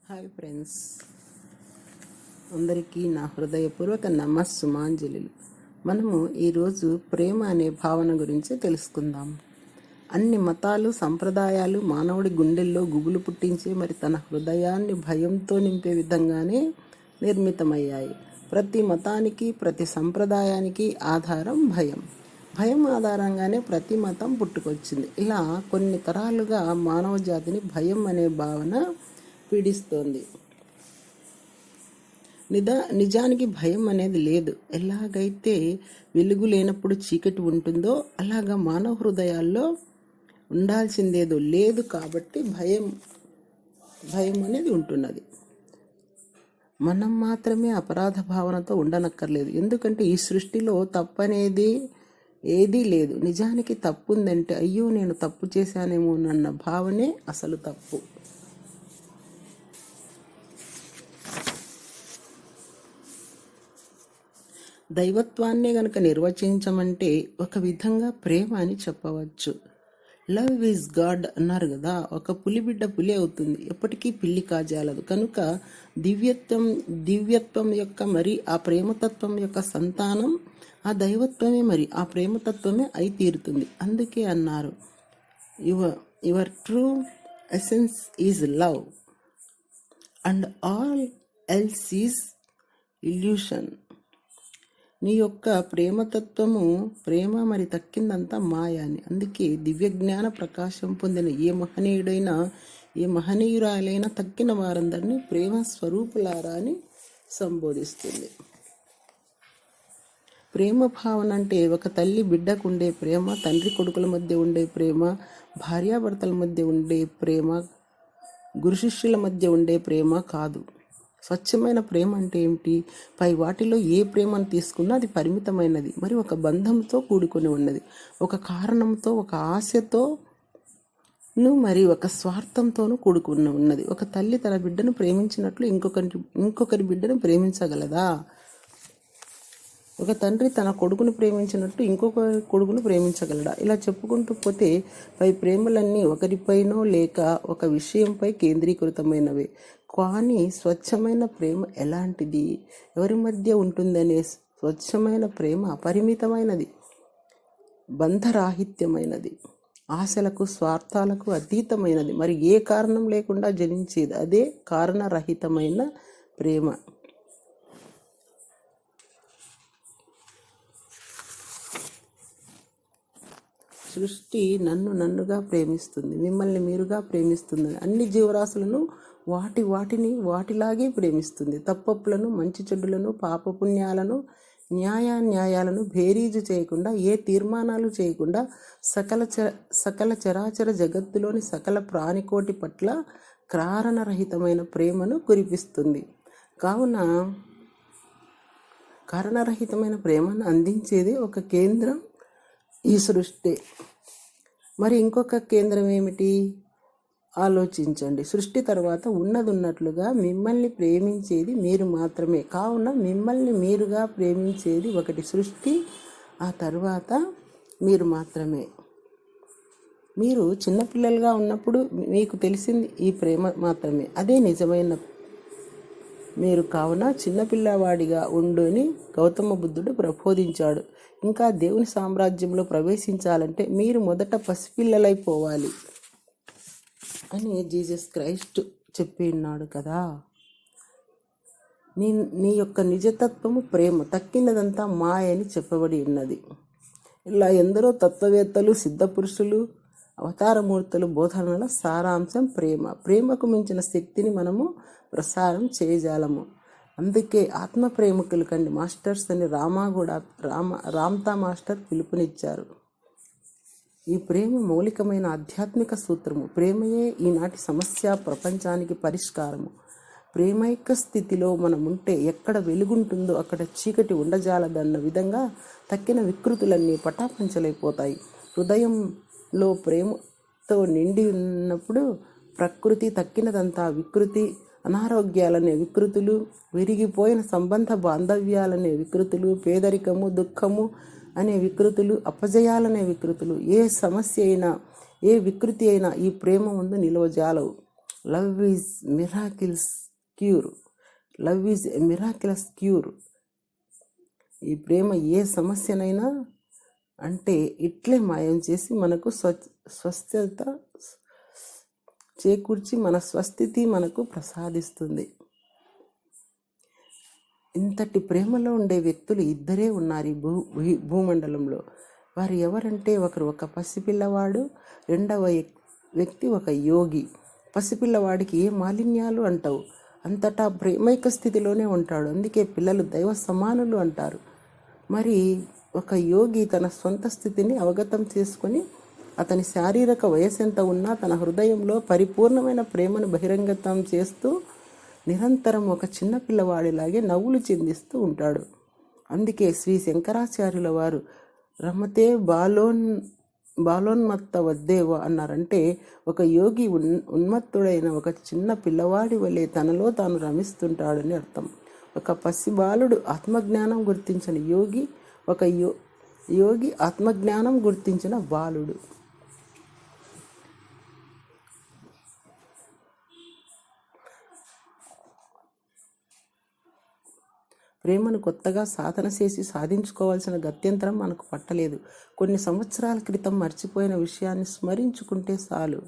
Hi friends, అందరికీ నా హృదయపూర్వక నమస్సుమాంజలిలు. మనము ఈరోజు ప్రేమ అనే భావన గురించి తెలుసుకుందాం. అన్ని మతాలు, సంప్రదాయాలు మానవుడి గుండెల్లో గుబులు పుట్టించే తన హృదయాన్ని భయంతో నింపే విధంగానే నిర్మితమయ్యాయి. ప్రతి మతానికి, ప్రతి సంప్రదాయానికి ఆధారం భయం. భయం ఆధారంగానే ప్రతి మతం పుట్టుకొచ్చింది. ఇలా కొన్ని తరాలుగా మానవ జాతిని భయం అనే భావన పీడిస్తోంది. నిజానికి భయం అనేది లేదు. ఎలాగైతే వెలుగు లేనప్పుడు చీకటి ఉంటుందో అలాగా మానవ హృదయాల్లో ఉండాల్సిందేదో లేదు. కాబట్టి భయం అనేది ఉంటున్నది. మనం మాత్రమే అపరాధ భావనతో ఉండనక్కర్లేదు. ఎందుకంటే ఈ సృష్టిలో తప్పనేది ఏదీ లేదు. నిజానికి తప్పు ఉందంటే అయ్యో నేను తప్పు చేశానేమోనన్న భావనే అసలు తప్పు. దైవత్వాన్నే గనక నిర్వచించమంటే ఒక విధంగా ప్రేమ అని చెప్పవచ్చు. లవ్ ఈజ్ గాడ్ అన్నారు కదా. ఒక పులిబిడ్డ పులి అవుతుంది, ఎప్పటికీ పిల్లి కాజాలదు. కనుక దివ్యత్వం యొక్క ఆ ప్రేమతత్వం యొక్క సంతానం ఆ దైవత్వమే, ఆ ప్రేమతత్వమే అయి తీరుతుంది. అందుకే అన్నారు, your true essence is love and all else is illusion. నీ యొక్క ప్రేమ తక్కిందంతా మాయ అని. అందుకే దివ్య జ్ఞాన ప్రకాశం పొందిన ఏ మహనీయుడైనా, ఏ మహనీయురాలైనా తక్కిన వారందరినీ ప్రేమ స్వరూపులారా అని సంబోధిస్తుంది. ప్రేమ భావన అంటే ఒక తల్లి బిడ్డకు ఉండే ప్రేమ, తండ్రి కొడుకుల మధ్య ఉండే ప్రేమ, భార్యాభర్తల మధ్య ఉండే ప్రేమ, గురు శిష్యుల మధ్య ఉండే ప్రేమ కాదు. స్వచ్ఛమైన ప్రేమ అంటే ఏమిటి? పై వాటిలో ఏ ప్రేమను తీసుకున్నా అది పరిమితమైనది, ఒక బంధంతో కూడుకొని ఉన్నది, ఒక కారణంతో, ఒక ఆశతోను, ఒక స్వార్థంతోనూ కూడుకుని ఉన్నది. ఒక తల్లి తన బిడ్డను ప్రేమించినట్లు ఇంకొకరి బిడ్డను ప్రేమించగలదా? ఒక తండ్రి తన కొడుకును ప్రేమించినట్టు ఇంకొక కొడుకును ప్రేమించగలడా? ఇలా చెప్పుకుంటూ పోతే పై ప్రేమలన్నీ ఒకరిపైనో లేక ఒక విషయంపై కేంద్రీకృతమైనవే. కానీ స్వచ్ఛమైన ప్రేమ ఎలాంటిది? ఎవరి మధ్య ఉంటుందనే స్వచ్ఛమైన ప్రేమ అపరిమితమైనది, బంధరాహిత్యమైనది, ఆశలకు స్వార్థాలకు అతీతమైనది, ఏ కారణం లేకుండా జనించేది. అదే కారణరహితమైన ప్రేమ. సృష్టి నన్నుగా ప్రేమిస్తుంది, మిమ్మల్ని మీరుగా ప్రేమిస్తుంది. అన్ని జీవరాశులను వాటిలాగే ప్రేమిస్తుంది. తప్పప్పులను, మంచి చెడులను, పాపపుణ్యాలను, న్యాయాలను భేరీజు చేయకుండా, ఏ తీర్మానాలు చేయకుండా సకల చరాచర జగత్తులోని సకల ప్రాణికోటి పట్ల కారణరహితమైన ప్రేమను కురిపిస్తుంది. కావున కారణరహితమైన ప్రేమను అందించేది ఒక కేంద్రం ఈ సృష్టి. ఇంకొక కేంద్రం ఏమిటి? ఆలోచించండి. సృష్టి తర్వాత ఉన్నట్లుగా మిమ్మల్ని ప్రేమించేది మీరు మాత్రమే. కావున మిమ్మల్ని మీరుగా ప్రేమించేది ఒకటి సృష్టి, ఆ తర్వాత మీరు మాత్రమే. మీరు చిన్నపిల్లలుగా ఉన్నప్పుడు మీకు తెలిసింది ఈ ప్రేమ మాత్రమే, అదే నిజమైన మీరు. కావున చిన్నపిల్లవాడిగా ఉండుని గౌతమ బుద్ధుడు ప్రబోధించాడు. ఇంకా దేవుని సామ్రాజ్యంలో ప్రవేశించాలంటే మీరు మొదట పసిపిల్లలైపోవాలి అని జీసస్ క్రైస్ట్ చెప్పి ఉన్నాడు కదా. నీ యొక్క నిజతత్వము ప్రేమ, తక్కినదంతా మాయ అని చెప్పబడి ఉన్నది. ఇలా ఎందరో తత్వవేత్తలు, సిద్ధపురుషులు, అవతారమూర్తులు బోధనల సారాంశం ప్రేమ. ప్రేమకు మించిన శక్తిని మనము ప్రసారం చేయజాలము. అందుకే ఆత్మ ప్రేమికులు కండి మాస్టర్స్ అని రామ్తా మాస్టర్ పిలుపునిచ్చారు. ఈ ప్రేమ మౌలికమైన ఆధ్యాత్మిక సూత్రము. ప్రేమయే ఈనాటి సమస్య ప్రపంచానికి పరిష్కారము. ప్రేమైక స్థితిలో మనముంటే ఎక్కడ వెలుగుంటుందో అక్కడ చీకటి ఉండజాలదన్న విధంగా తక్కిన వికృతులన్నీ పటాపంచలైపోతాయి. హృదయంలో ప్రేమతో నిండి ఉన్నప్పుడు ప్రకృతి, తక్కినదంతా వికృతి, అనారోగ్యాలనే వికృతులు, విరిగిపోయిన సంబంధ బాంధవ్యాలనే వికృతులు, పేదరికము, దుఃఖము అనే వికృతులు, అపజయాలనే వికృతులు, ఏ సమస్య అయినా, ఏ వికృతి అయినా ఈ ప్రేమ ముందు నిలవజాలవు. Love is miracles cure. Love is a miraculous cure. ఈ ప్రేమ ఏ సమస్యనైనా అంటే ఇట్లే మాయం చేసి మనకు స్వస్థత చేకూర్చి మన స్వస్థితి మనకు ప్రసాదిస్తుంది. ఇంతటి ప్రేమలో ఉండే వ్యక్తులు ఇద్దరే ఉన్నారు ఈ భూమండలంలో. వారు ఎవరంటే ఒకరు ఒక పసిపిల్లవాడు, రెండవ వ్యక్తి ఒక యోగి. పసిపిల్లవాడికి ఏ మాలిన్యాలు అంటావు, అంతటా ప్రేమైక స్థితిలోనే ఉంటాడు. అందుకే పిల్లలు దైవ సమానులు అంటారు. మరి ఒక యోగి తన సొంత స్థితిని అవగతం చేసుకొని అతని శారీరక వయసు ఎంత ఉన్నా తన హృదయంలో పరిపూర్ణమైన ప్రేమను బహిరంగతం చేస్తూ నిరంతరం ఒక చిన్న పిల్లవాడిలాగే నవ్వులు ఉంటాడు. అందుకే శ్రీ శంకరాచార్యుల వారు రమతే బాలోన్మత్త వద్దేవ అన్నారంటే ఒక యోగి ఉన్మత్తుడైన ఒక చిన్న పిల్లవాడి వలె తనలో తాను రమిస్తుంటాడని అర్థం. ఒక పసిబాలుడు ఆత్మజ్ఞానం గుర్తించిన యోగి, ఒక యోగి ఆత్మజ్ఞానం గుర్తించిన బాలుడు. ప్రేమను కొత్తగా సాధన చేసి సాధించుకోవాల్సిన గత్యంతరం మనకు పట్టలేదు. కొన్ని సంవత్సరాల క్రితం మర్చిపోయిన విషయాన్ని స్మరించుకుంటే చాలు.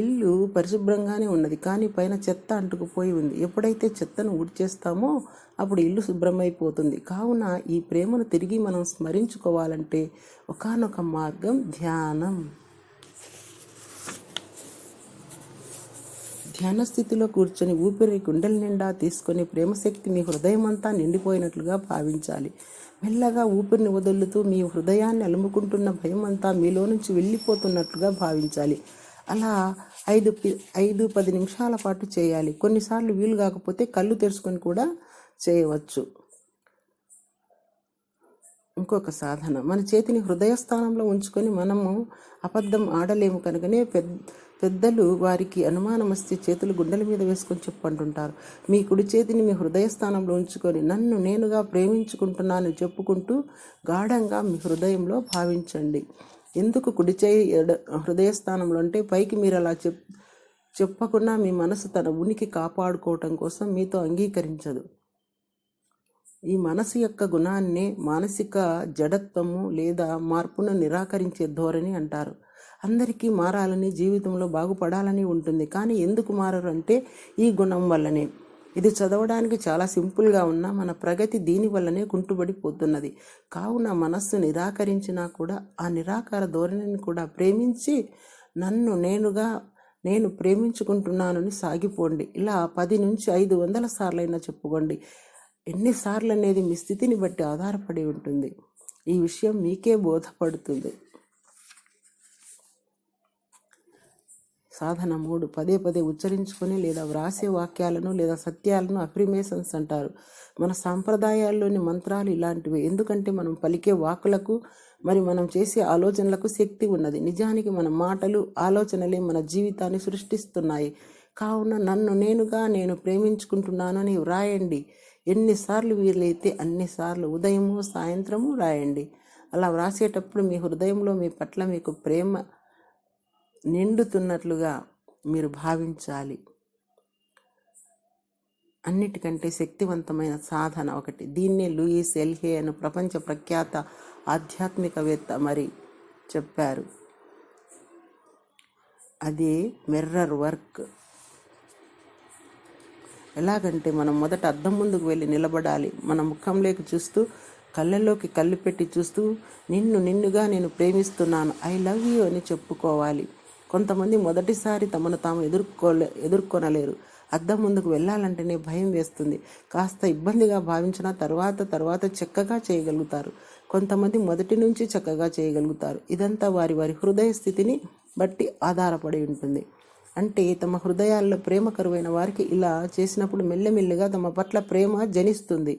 ఇల్లు పరిశుభ్రంగానే ఉన్నది, కానీ పైన చెత్త అంటుకుపోయి ఉంది. ఎప్పుడైతే చెత్తను ఊడ్చేస్తామో అప్పుడు ఇల్లు శుభ్రమైపోతుంది. కావున ఈ ప్రేమను తిరిగి మనం స్మరించుకోవాలంటే ఒకానొక మార్గం ధ్యానం. ధ్యాన స్థితిలో కూర్చొని ఊపిరి గుండెల నిండా తీసుకొని ప్రేమశక్తి మీ హృదయమంతా నిండిపోయినట్లుగా భావించాలి. మెల్లగా ఊపిరిని వదులుతూ మీ హృదయాన్ని అలుముకుంటున్న భయం అంతా మీలో నుంచి వెళ్ళిపోతున్నట్లుగా భావించాలి. అలా 5-10 నిమిషాల పాటు చేయాలి. కొన్నిసార్లు వీలు కాకపోతే కళ్ళు తెరుచుకొని కూడా చేయవచ్చు. ఇంకొక సాధన, మన చేతిని హృదయస్థానంలో ఉంచుకొని మనము అబద్ధం ఆడలేము కనుకనే పెద్దలు వారికి అనుమానం వస్తే చేతులు గుండెల మీద వేసుకొని చెప్పంటుంటారు. మీ కుడి చేతిని మీ హృదయస్థానంలో ఉంచుకొని నన్ను నేనుగా ప్రేమించుకుంటున్నానని చెప్పుకుంటూ గాఢంగా మీ హృదయంలో భావించండి. ఎందుకు కుడి చేయి హృదయస్థానంలో అంటే పైకి మీరు అలా చెప్పకుండా మీ మనసు తన ఉనికి కాపాడుకోవటం కోసం మీతో అంగీకరించదు. ఈ మనసు యొక్క గుణాన్నే మానసిక జడత్వము లేదా మార్పును నిరాకరించే ధోరణి అంటారు. అందరికీ మారాలని, జీవితంలో బాగుపడాలని ఉంటుంది. కానీ ఎందుకు మారరు అంటే ఈ గుణం వల్లనే. ఇది చదవడానికి చాలా సింపుల్గా ఉన్నా మన ప్రగతి దీనివల్లనే కుంటుబడిపోతున్నది. కావున మనస్సు నిరాకరించినా కూడా ఆ నిరాకార ధోరణిని కూడా ప్రేమించి నేను ప్రేమించుకుంటున్నానని సాగిపోండి. ఇలా 10 నుంచి 500 సార్లైనా చెప్పుకోండి. ఎన్నిసార్లు అనేది మీ స్థితిని బట్టి ఆధారపడి ఉంటుంది. ఈ విషయం మీకే బోధపడుతుంది. సాధన 3, పదే పదే ఉచ్చరించుకొని లేదా వ్రాసే వాక్యాలను లేదా సత్యాలను అఫర్మేషన్స్ అంటారు. మన సాంప్రదాయాల్లోని మంత్రాలు ఇలాంటివి. ఎందుకంటే మనం పలికే వాక్కులకు మరి మనం చేసే ఆలోచనలకు శక్తి ఉన్నది. నిజానికి మన మాటలు, ఆలోచనలే మన జీవితాన్ని సృష్టిస్తున్నాయి. కావున నేను ప్రేమించుకుంటున్నాను అని వ్రాయండి. ఎన్నిసార్లు వీలైతే అన్నిసార్లు ఉదయము సాయంత్రము రాయండి. అలా వ్రాసేటప్పుడు మీ హృదయంలో మీ పట్ల మీకు ప్రేమ నిండుతున్నట్లుగా మీరు భావించాలి. అన్నిటికంటే శక్తివంతమైన సాధన ఒకటి. దీన్నే లూయిస్ ఎల్హే అను ప్రపంచ ప్రఖ్యాత ఆధ్యాత్మికవేత్త మరి చెప్పారు. అదే మిర్రర్ వర్క్. ఎలాగంటే మనం మొదట అద్దం ముందుకు వెళ్ళి నిలబడాలి. మన ముఖంలోకి చూస్తూ, కళ్ళల్లోకి కళ్ళు పెట్టి చూస్తూ నిన్నుగా నేను ప్రేమిస్తున్నాను, ఐ లవ్ యూ అని చెప్పుకోవాలి. కొంతమంది మొదటిసారి తమను తాము ఎదుర్కొనలేరు. అద్దం ముందుకు వెళ్ళాలంటేనే భయం వేస్తుంది. కాస్త ఇబ్బందిగా భావించిన తర్వాత చక్కగా చేయగలుగుతారు. కొంతమంది మొదటి నుంచి చక్కగా చేయగలుగుతారు. ఇదంతా వారి హృదయ స్థితిని బట్టి ఆధారపడి ఉంటుంది. అంటే తమ హృదయాల్లో ప్రేమ కరువైన వారికి ఇలా చేసినప్పుడు మెల్లమెల్లిగా తమ పట్ల ప్రేమ జనిస్తుంది.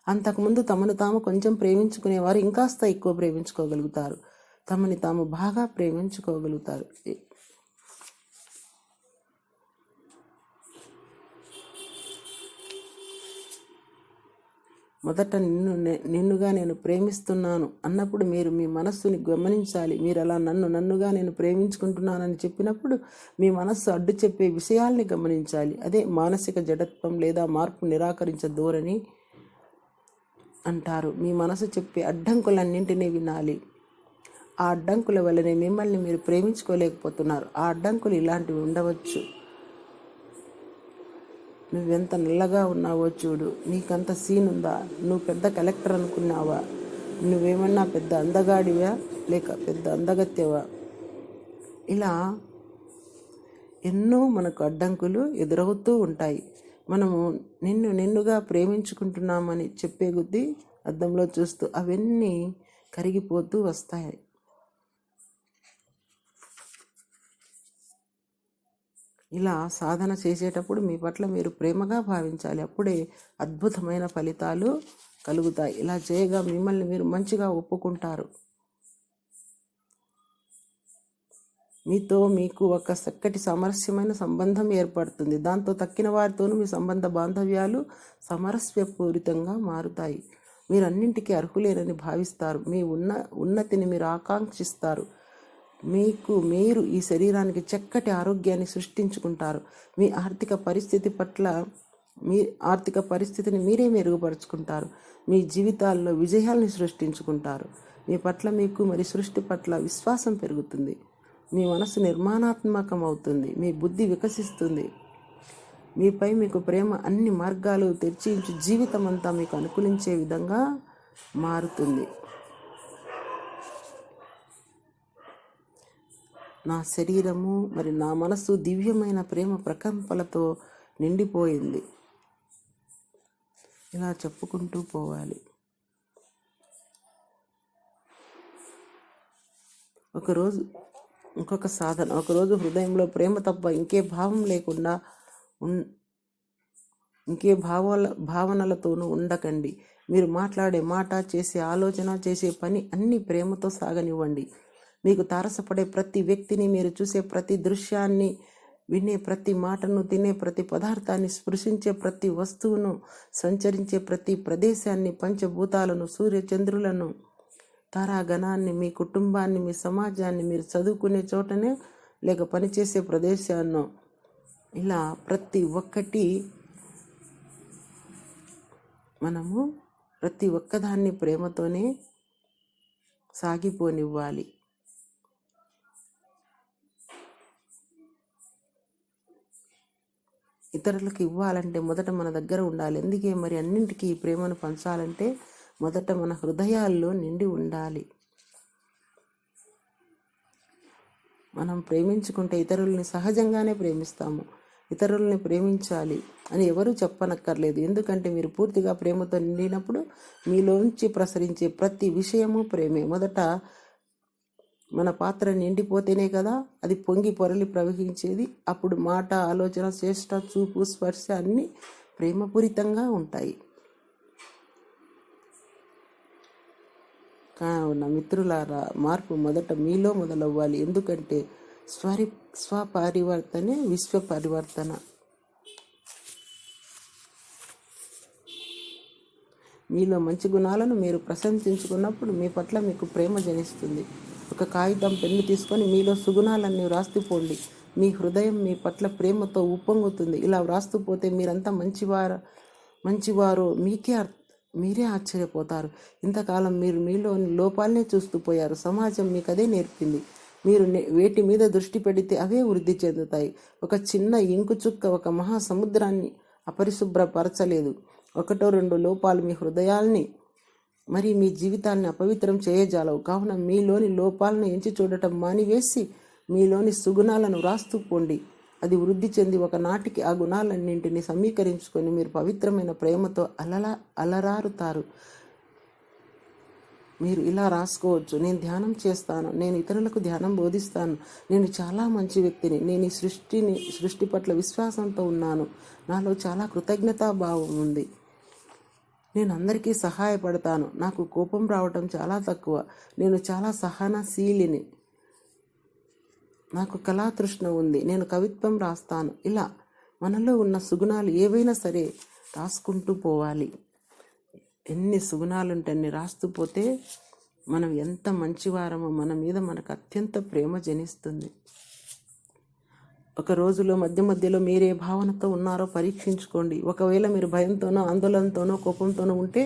అంతకుముందు తమను తాము కొంచెం ప్రేమించుకునేవారు ఇంకాస్త ఎక్కువ ప్రేమించుకోగలుగుతారు. తమని తాము బాగా ప్రేమించుకోగలుగుతారు. మొదట నిన్నుగా నేను ప్రేమిస్తున్నాను అన్నప్పుడు మీరు మీ మనస్సుని గమనించాలి. మీరు అలా నన్నుగా నేను ప్రేమించుకుంటున్నానని చెప్పినప్పుడు మీ మనస్సు అడ్డు చెప్పే విషయాల్ని గమనించాలి. అదే మానసిక జడత్వం లేదా మార్పు నిరాకరించే ధోరణి అంటారు. మీ మనసు చెప్పే అడ్డంకులన్నింటినీ వినాలి. ఆ అడ్డంకుల వల్లనే మిమ్మల్ని మీరు ప్రేమించుకోలేకపోతున్నారు. ఆ అడ్డంకులు ఇలాంటివి ఉండవచ్చు. నువ్వెంత నల్లగా ఉన్నావో చూడు, నీకంత సీన్ ఉందా, నువ్వు పెద్ద కలెక్టర్ అనుకున్నావా, నువ్వేమన్నా పెద్ద అందగాడివా లేక పెద్ద అందగత్తెవా, ఇలా ఎన్నో మనకు అడ్డంకులు ఎదురవుతూ ఉంటాయి. మనము నిన్నుగా ప్రేమించుకుంటున్నామని చెప్పే కొద్దీ అద్దంలో చూస్తూ అవన్నీ కరిగిపోతూ వస్తాయి. ఇలా సాధన చేసేటప్పుడు మీ పట్ల మీరు ప్రేమగా భావించాలి. అప్పుడే అద్భుతమైన ఫలితాలు కలుగుతాయి. ఇలా చేయగా మిమ్మల్ని మీరు మంచిగా ఒప్పుకుంటారు. మీకు ఒక చక్కటి సామరస్యమైన సంబంధం ఏర్పడుతుంది. దాంతో తక్కిన వారితోనూ మీ సంబంధ బాంధవ్యాలు సామరస్యపూరితంగా మారుతాయి. మీరు అన్నింటికీ అర్హులేనని భావిస్తారు. మీ ఉన్నతిని మీరు ఆకాంక్షిస్తారు. మీరు ఈ శరీరానికి చక్కటి ఆరోగ్యాన్ని సృష్టించుకుంటారు. మీ ఆర్థిక పరిస్థితిని మీరే మెరుగుపరుచుకుంటారు. మీ జీవితాల్లో విజయాల్ని సృష్టించుకుంటారు. మీ పట్ల మీకు మరి సృష్టి పట్ల విశ్వాసం పెరుగుతుంది. మీ మనసు నిర్మాణాత్మకం అవుతుంది. మీ బుద్ధి వికసిస్తుంది. మీపై మీకు ప్రేమ అన్ని మార్గాలు తెరిచి జీవితం అంతా మీకు అనుకూలించే విధంగా మారుతుంది. నా శరీరము మరి నా మనసు దివ్యమైన ప్రేమ ప్రకంపనలతో నిండిపోయింది. ఇలా చెప్పుకుంటూ పోవాలి. ఇంకొక సాధన, ఒకరోజు హృదయంలో ప్రేమ తప్ప ఇంకే భావం లేకుండా ఇంకే భావనలతోనూ ఉండకండి. మీరు మాట్లాడే మాట, చేసే ఆలోచన, చేసే పని అన్నీ ప్రేమతో సాగనివ్వండి. మీకు తారసపడే ప్రతి వ్యక్తిని, మీరు చూసే ప్రతి దృశ్యాన్ని, వినే ప్రతి మాటను, తినే ప్రతి పదార్థాన్ని, స్పృశించే ప్రతి వస్తువును, సంచరించే ప్రతి ప్రదేశాన్ని, పంచభూతాలను, సూర్యచంద్రులను, తారాగణాన్ని, మీ కుటుంబాన్ని, మీ సమాజాన్ని, మీరు చదువుకునే చోటనే లేక పనిచేసే ప్రదేశాన్ని, ఇలా ప్రతి ఒక్కదాన్ని ప్రేమతోనే సాగిపోనివ్వాలి. ఇతరులకు ఇవ్వాలంటే మొదట మన దగ్గర ఉండాలి. ఎందుకే మరి అన్నింటికీ ఈ ప్రేమను పంచాలంటే మొదట మన హృదయాల్లో నిండి ఉండాలి. మనం ప్రేమించుకుంటే ఇతరుల్ని సహజంగానే ప్రేమిస్తాము. ఇతరుల్ని ప్రేమించాలి అని ఎవరూ చెప్పనక్కర్లేదు. ఎందుకంటే మీరు పూర్తిగా ప్రేమతో నిండినప్పుడు మీలోంచి ప్రసరించే ప్రతి విషయము ప్రేమే. మొదట మన పాత్ర నిండిపోతేనే కదా అది పొంగి పొరలి ప్రవహించేది. అప్పుడు మాట, ఆలోచన, చేష్ట, చూపు, స్పర్శ అన్నీ ప్రేమపూరితంగా ఉంటాయి. కావున మిత్రులారా, మార్పు మొదట మీలో మొదలవ్వాలి. ఎందుకంటే స్వపరివర్తనే విశ్వ పరివర్తన. మీలో మంచి గుణాలను మీరు ప్రశంసించుకున్నప్పుడు మీ పట్ల మీకు ప్రేమ జనిస్తుంది. ఒక కాగితం, పెన్ను తీసుకొని మీలో సుగుణాలన్నీ వ్రాస్తుపోండి. మీ హృదయం మీ పట్ల ప్రేమతో ఉప్పొంగుతుంది. ఇలా వ్రాస్తుపోతే మీరంతా మంచివారో మీరే ఆశ్చర్యపోతారు. ఇంతకాలం మీరు మీలోని లోపాలనే చూస్తూ పోయారు. సమాజం మీకు అదే నేర్పింది. మీరు వేటి మీద దృష్టి పెడితే అవే వృద్ధి చెందుతాయి. ఒక చిన్న ఇంకు చుక్క ఒక మహాసముద్రాన్ని అపరిశుభ్రపరచలేదు. ఒకటో రెండు లోపాలు మీ హృదయాల్ని మరి మీ జీవితాన్ని అపవిత్రం చేయజాలవు. కావున మీలోని లోపాలను ఎంచి చూడటం మానివేసి మీలోని సుగుణాలను వ్రాస్తూ పోండి. అది వృద్ధి చెంది ఒకనాటికి ఆ గుణాలన్నింటినీ సమీకరించుకొని మీరు పవిత్రమైన ప్రేమతో అలరారుతారు. మీరు ఇలా రాసుకోవచ్చు: నేను ధ్యానం చేస్తాను, నేను ఇతరులకు ధ్యానం బోధిస్తాను, నేను చాలా మంచి వ్యక్తిని, నేను ఈ సృష్టి పట్ల విశ్వాసంతో ఉన్నాను, నాలో చాలా కృతజ్ఞతాభావం ఉంది, నేను అందరికీ సహాయపడతాను, నాకు కోపం రావటం చాలా తక్కువ, నేను చాలా సహనశీలిని, నాకు కళాతృష్ణ ఉంది, నేను కవిత్వం రాస్తాను. ఇలా మనలో ఉన్న సుగుణాలు ఏవైనా సరే రాసుకుంటూ పోవాలి. ఎన్ని సుగుణాలుంటే అన్ని రాస్తూ పోతే మనం ఎంత మంచివారమో మన మీద మనకు అత్యంత ప్రేమ జనిస్తుంది. ఒక రోజులో మధ్యలో మీరే భావనతో ఉన్నారో పరీక్షించుకోండి. ఒకవేళ మీరు భయంతోనో ఆందోళనతోనో కోపంతోనో ఉంటే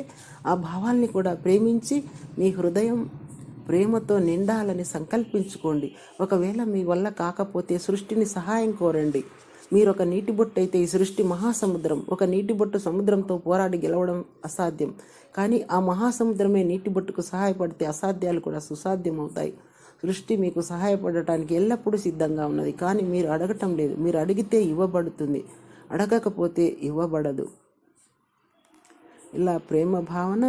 ఆ భావాల్ని కూడా ప్రేమించి మీ హృదయం ప్రేమతో నిండాలని సంకల్పించుకోండి. ఒకవేళ మీ వల్ల కాకపోతే సృష్టిని సహాయం కోరండి. మీరు ఒక నీటి బొట్టు అయితే ఈ సృష్టి మహాసముద్రం. ఒక నీటి బొట్టు సముద్రంతో పోరాడి గెలవడం అసాధ్యం. కానీ ఆ మహాసముద్రమే నీటి బొట్టుకు సహాయపడితే అసాధ్యాలు కూడా సుసాధ్యం అవుతాయి. సృష్టి మీకు సహాయపడటానికి ఎల్లప్పుడూ సిద్ధంగా ఉన్నది. కానీ మీరు అడగటం లేదు. మీరు అడిగితే ఇవ్వబడుతుంది, అడగకపోతే ఇవ్వబడదు. ఇలా ప్రేమ భావన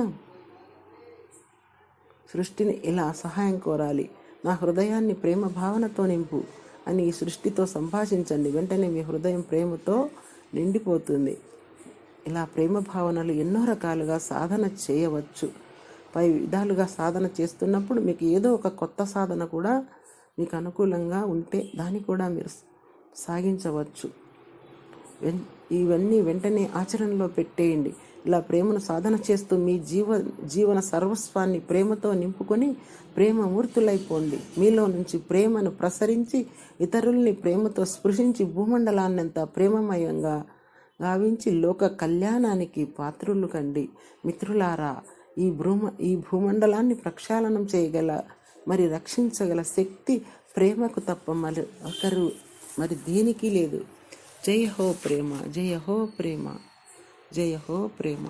సృష్టిని ఇలా సహాయం కోరాలి. నా హృదయాన్ని ప్రేమ భావనతో నింపు అని ఈ సృష్టితో సంభాషించండి. వెంటనే మీ హృదయం ప్రేమతో నిండిపోతుంది. ఇలా ప్రేమ భావనలు ఎన్నో రకాలుగా సాధన చేయవచ్చు. పై విధాలుగా సాధన చేస్తున్నప్పుడు మీకు ఏదో ఒక కొత్త సాధన కూడా మీకు అనుకూలంగా ఉంటే దాన్ని కూడా మీరు సాగించవచ్చు. ఇవన్నీ వెంటనే ఆచరణలో పెట్టేయండి. ఇలా ప్రేమను సాధన చేస్తూ మీ జీవన సర్వస్వాన్ని ప్రేమతో నింపుకొని ప్రేమమూర్తులైపోండి. మీలో నుంచి ప్రేమను ప్రసరించి ఇతరుల్ని ప్రేమతో స్పృశించి భూమండలాన్నంతా ప్రేమమయంగా గావించి లోక కళ్యాణానికి పాత్రులు కండి. మిత్రులారా, ఈ భూమండలాన్ని ప్రక్షాళనం చేయగల మరి రక్షించగల శక్తి ప్రేమకు తప్ప మరి దేనికి లేదు. జయ హో ప్రేమ, జయ హో ప్రేమ, జయ హో ప్రేమ.